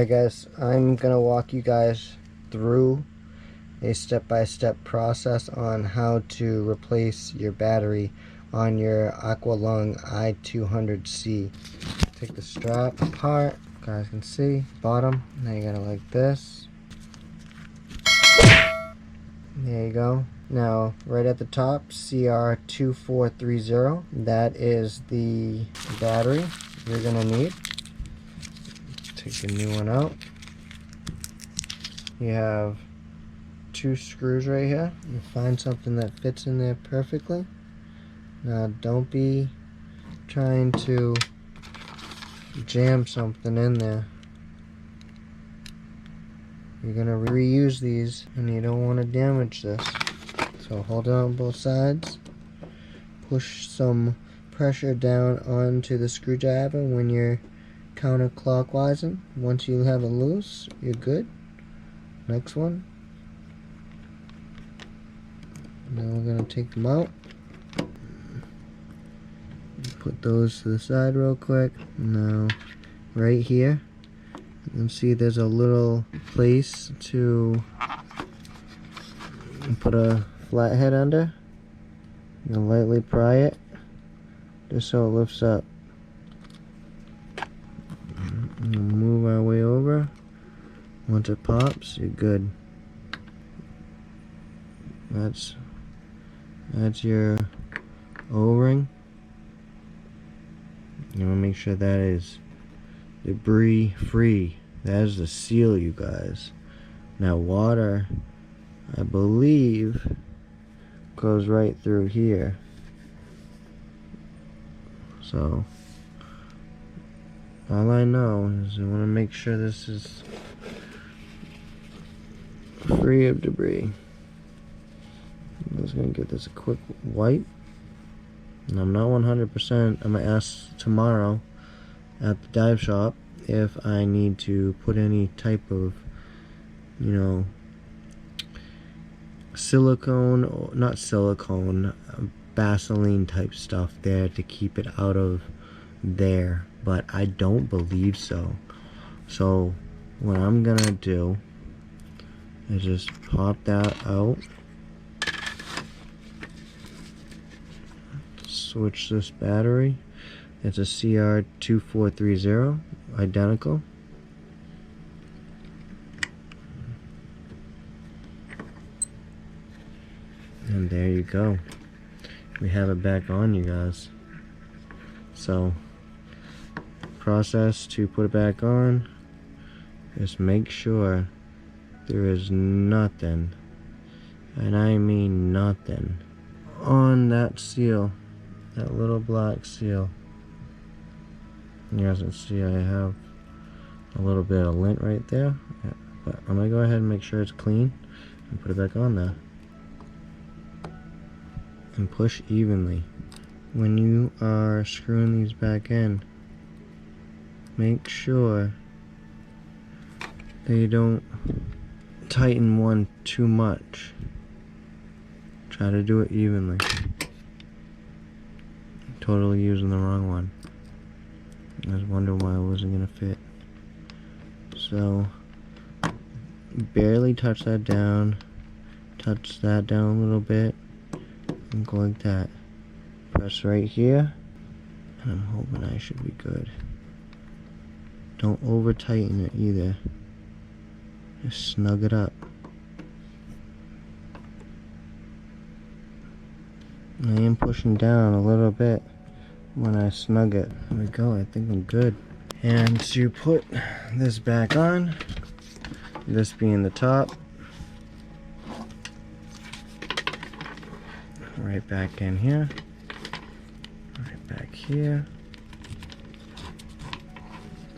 Alright guys, I'm gonna walk you guys through a step-by-step process on how to replace your battery on your Aqualung i200c. Take the strap apart, you guys can see, bottom, now you gotta like this. There you go. Now, right at the top, CR2430, that is the battery you're gonna need. Take a new one out. You have 2 screws right here. You find something that fits in there perfectly. Now don't be trying to jam something in there. You're gonna reuse these and you don't want to damage this. So hold it on both sides. Push some pressure down onto the screwdriver when you're counterclockwise. Once you have it loose, you're good. Next one. Now we're gonna take them out. Put those to the side real quick. Now, right here, you can see there's a little place to put a flathead under. And lightly pry it, just so it lifts up. And move our way over. Once it pops, you're good. That's your O-ring. You want to make sure that is debris free. That is the seal, you guys. Now water, I believe, goes right through here. So all I know is I want to make sure this is free of debris. I'm just going to give this a quick wipe. And I'm not 100%. I'm going to ask tomorrow at the dive shop if I need to put any type of, you know, silicone, or not silicone, Vaseline type stuff there to keep it out of there. But I don't believe so. So what I'm going to do is just pop that out. Switch this battery. It's a CR2430, identical. And there you go. We have it back on, you guys. So, process to put it back on. Just make sure there is nothing, and I mean nothing, on that seal. That little black seal. You guys can see I have a little bit of lint right there. Yeah, but I'm gonna go ahead and make sure it's clean and put it back on there. And push evenly. When you are screwing these back in, make sure that you don't tighten one too much. Try to do it evenly. Totally using the wrong one. I was wondering why it wasn't gonna fit. So barely touch that down. Touch that down a little bit. And go like that. Press right here. And I'm hoping I should be good. Don't over tighten it either. Just snug it up. I am pushing down a little bit when I snug it. There we go, I think I'm good. And to put this back on, this being the top, right back in here, right back here.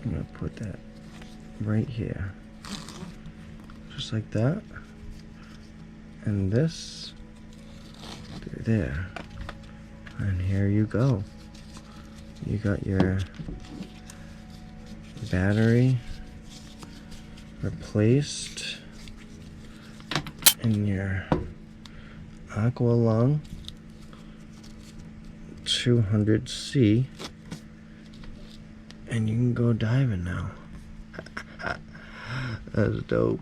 I'm gonna put that right here, just like that, and this through there, and here you go. You got your battery replaced in your Aqualung 200c, and you can go diving now. That's dope.